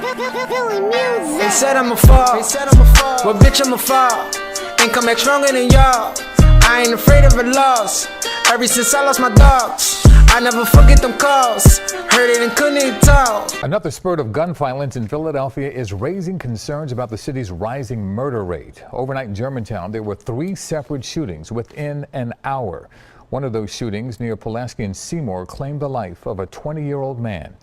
They said I'm a fall, well bitch I'm a fall. Ain't come back stronger than y'all. I ain't afraid of a loss. Ever since I lost my dogs, I never forget them calls. Heard it and couldn't even talk. Another spurt of gun violence in Philadelphia is raising concerns about the city's rising murder rate. Overnight in Germantown, there were 3 separate shootings within an hour. One of those shootings near Pulaski and Seymour claimed the life of a 20-year-old man.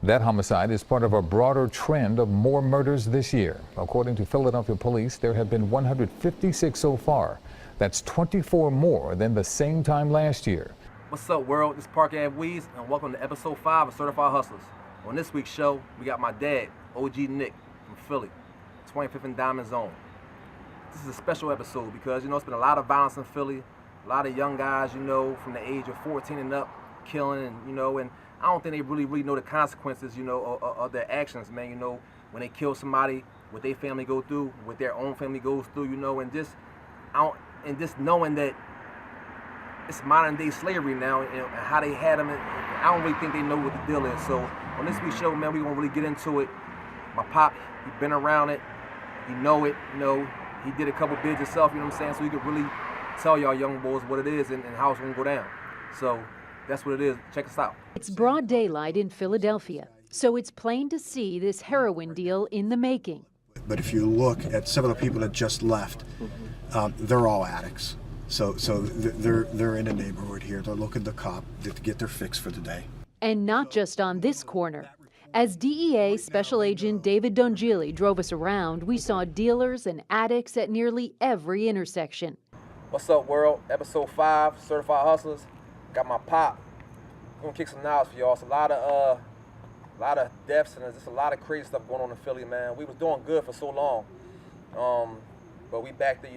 That homicide is part of a broader trend of more murders this year. According to Philadelphia police, there have been 156 so far. That's 24 more than the same time last year. What's up, world? This is ParkAve Weeze, and welcome to episode 5 of Certified Hustlers. On this week's show, we got my dad, OG Nick, from Philly, 25th and Diamond Zone. This is a special episode because, it's been a lot of violence in Philly, a lot of young guys, from the age of 14 and up, killing, and I don't think they really know the consequences, of their actions, man. When they kill somebody, what their family go through, what their own family goes through, and just knowing that it's modern day slavery now, and how they had them. I don't really think they know what the deal is. So on this week's show, man, we're gonna really get into it. My pop, he been around it, he know it, he did a couple bids himself, so he could really tell y'all young boys what it is and how it's gonna go down. So that's what it is. Check us out. It's broad daylight in Philadelphia, so it's plain to see this heroin deal in the making. But if you look at some of the people that just left, they're all addicts. So they're in a neighborhood here. They're looking to cop to get their fix for the day. And not just on this corner. As DEA Special Agent David Dongili drove us around, we saw dealers and addicts at nearly every intersection. What's up, world? Episode 5, Certified Hustlers. Got my pop. I'm gonna kick some knowledge for y'all. It's a lot of deaths and there's just a lot of crazy stuff going on in Philly, man. We was doing good for so long, but we back to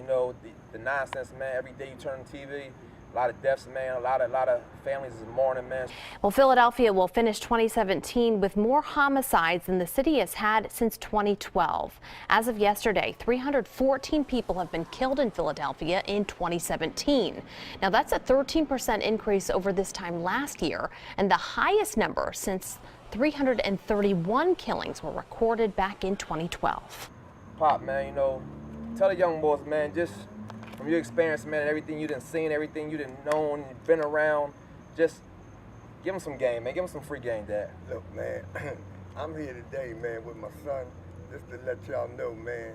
the nonsense, man. Every day you turn on TV, a lot of deaths, man. A lot of families is mourning, man. Well, Philadelphia will finish 2017 with more homicides than the city has had since 2012. As of yesterday, 314 people have been killed in Philadelphia in 2017. Now, that's a 13% increase over this time last year, and the highest number since 331 killings were recorded back in 2012. Pop, man, tell the young boys, man, just from your experience, man, and everything you done seen, everything you done known, you've been around, just give them some game, man. Give them some free game, Dad. Look, man, I'm here today, man, with my son, just to let y'all know, man,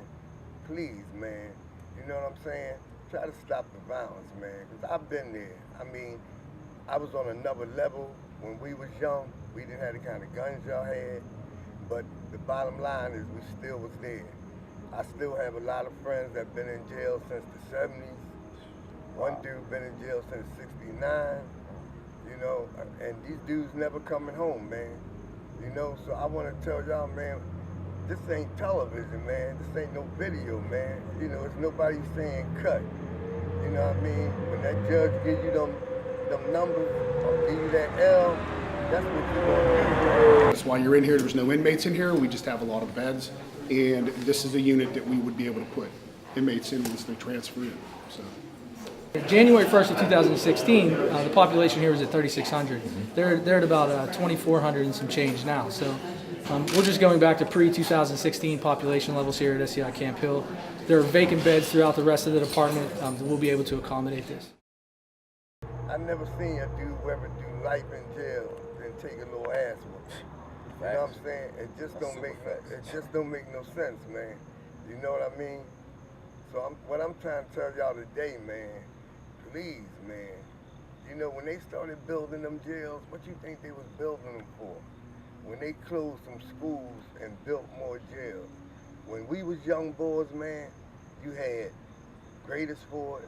please, man, you know what I'm saying? Try to stop the violence, man, because I've been there. I mean, I was on another level when we was young. We didn't have the kind of guns y'all had, but the bottom line is we still was there. I still have a lot of friends that been in jail since the 70s. One dude been in jail since 69, and these dudes never coming home, man. So I want to tell y'all, man, this ain't television, man. This ain't no video, man. It's nobody saying cut. You know what I mean? When that judge gives you them numbers or give you that L, that's what you're going to do. That's why you're in here. There's no inmates in here. We just have a lot of beds. And this is a unit that we would be able to put inmates in once they transfer in. So. January 1st of 2016, the population here was at 3,600. They're at about 2,400 and some change now. So we're just going back to pre-2016 population levels here at SCI Camp Hill. There are vacant beds throughout the rest of the department that we'll be able to accommodate this. I've never seen a dude ever do life in jail and take a little ass whooping. You know what I'm saying? It just don't make no sense, man. You know what I mean? So what I'm trying to tell y'all today, man, please, man. When they started building them jails, what you think they was building them for? When they closed some schools and built more jails. When we was young boys, man, you had Greatest Fort,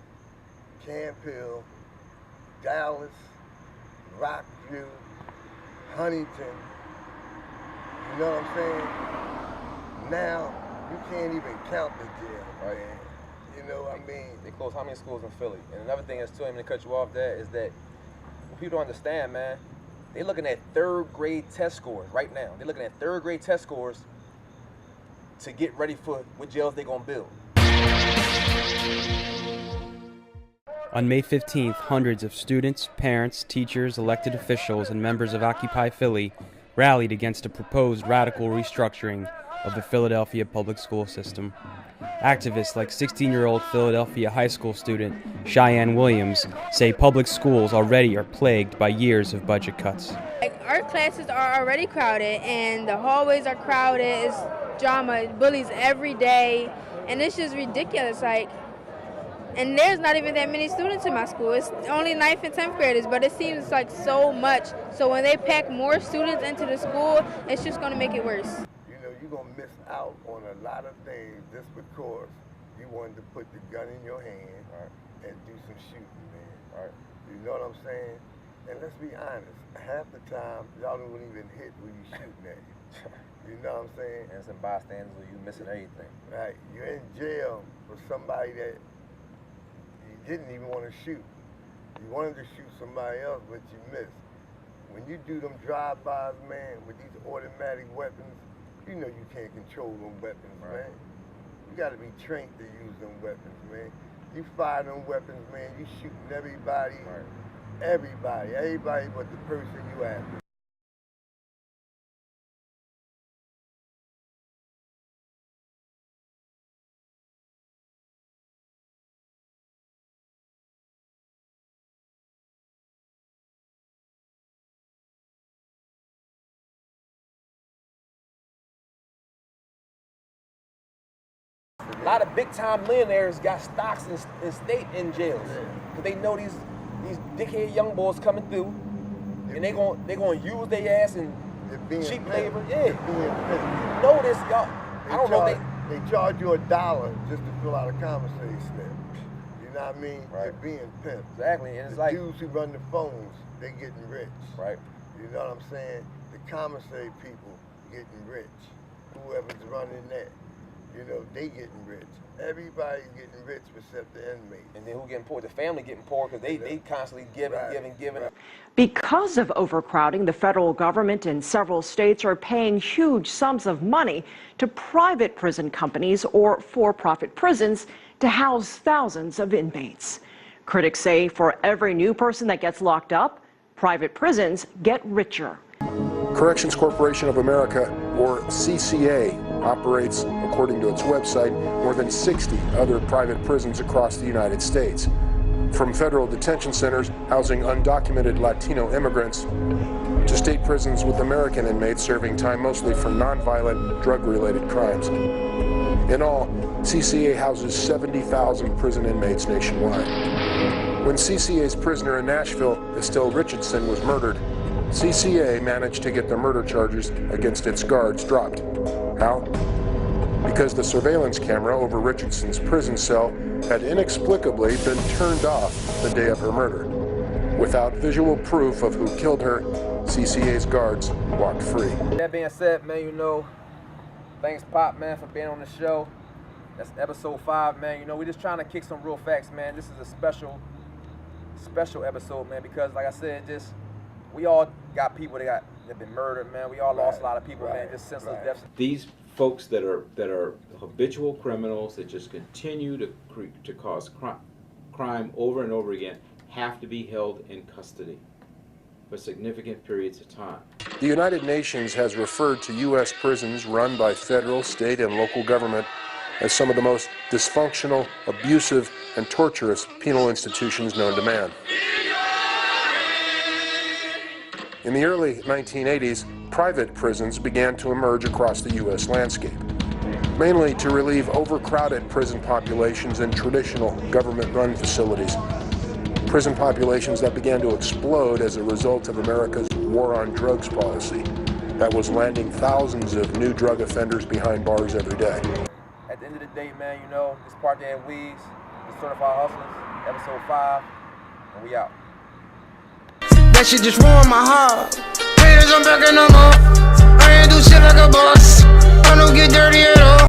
Camp Hill, Dallas, Rockview, Huntington. You know what I'm saying? Now, you can't even count the jail, right? Man. You know what I mean? They closed how many schools in Philly? And another thing is, too, to cut you off there, is that people don't understand, man, they're looking at 3rd grade test scores right now. They're looking at 3rd grade test scores to get ready for what jails they're going to build. On May 15th, hundreds of students, parents, teachers, elected officials, and members of Occupy Philly rallied against a proposed radical restructuring of the Philadelphia public school system. Activists like 16-year-old Philadelphia high school student Cheyenne Williams say public schools already are plagued by years of budget cuts. Our classes are already crowded and the hallways are crowded. It's drama, bullies every day, and it's just ridiculous. And there's not even that many students in my school. It's only 9th and 10th graders, but it seems like so much. So when they pack more students into the school, it's just going to make it worse. You're going to miss out on a lot of things just because you wanted to put the gun in your hand and do some shooting, man. You know what I'm saying? And let's be honest, half the time, y'all don't even hit who you shooting at. You know what I'm saying? And some bystanders where you missing everything. Right. You're in jail for somebody that you didn't even want to shoot. You wanted to shoot somebody else, but you missed. When you do them drive-bys, man, with these automatic weapons, you know you can't control them weapons, man. You got to be trained to use them weapons, man. You fire them weapons, man, you shooting everybody, everybody but the person you after. A lot of big-time millionaires got stocks in state in jails because they know these dickhead young boys coming through, and they gonna use their ass and cheap labor. Yeah, you know this, y'all. I don't know they charge you $1 just to fill out a commissary slip. You know what I mean? They're being pimped. Exactly, and it's the like dudes who run the phones, they getting rich. Right. You know what I'm saying? The commissary people getting rich. Whoever's running that. You know, they getting rich. Everybody's getting rich except the inmates. And then who getting poor? The family getting poor because they constantly giving. Because of overcrowding, the federal government and several states are paying huge sums of money to private prison companies or for-profit prisons to house thousands of inmates. Critics say for every new person that gets locked up, private prisons get richer. Corrections Corporation of America, or CCA, operates, according to its website, more than 60 other private prisons across the United States. From federal detention centers housing undocumented Latino immigrants to state prisons with American inmates serving time mostly for nonviolent, drug-related crimes. In all, CCA houses 70,000 prison inmates nationwide. When CCA's prisoner in Nashville, Estelle Richardson, was murdered, CCA managed to get the murder charges against its guards dropped. How? Because the surveillance camera over Richardson's prison cell had inexplicably been turned off the day of her murder. Without visual proof of who killed her, CCA's guards walked free. That being said, man, you know, thanks Pop, man, for being on the show. That's episode 5, man. You know, we're just trying to kick some real facts, man. This is a special episode, man, because like I said, we all got people that have been murdered, man. We all lost a lot of people, man, just senseless deaths. These folks that are habitual criminals that just continue to cause crime over and over again have to be held in custody for significant periods of time. The United Nations has referred to U.S. prisons run by federal, state, and local government as some of the most dysfunctional, abusive, and torturous penal institutions known to man. In the early 1980s, private prisons began to emerge across the U.S. landscape, mainly to relieve overcrowded prison populations in traditional government-run facilities. Prison populations that began to explode as a result of America's war on drugs policy that was landing thousands of new drug offenders behind bars every day. At the end of the day, man, you know, this ParkAve Weeze, the Certified Hustlers, episode 5, and we out. That shit just ruined my heart. Haters, I'm back no more. I ain't do shit like a boss. I don't get dirty at all.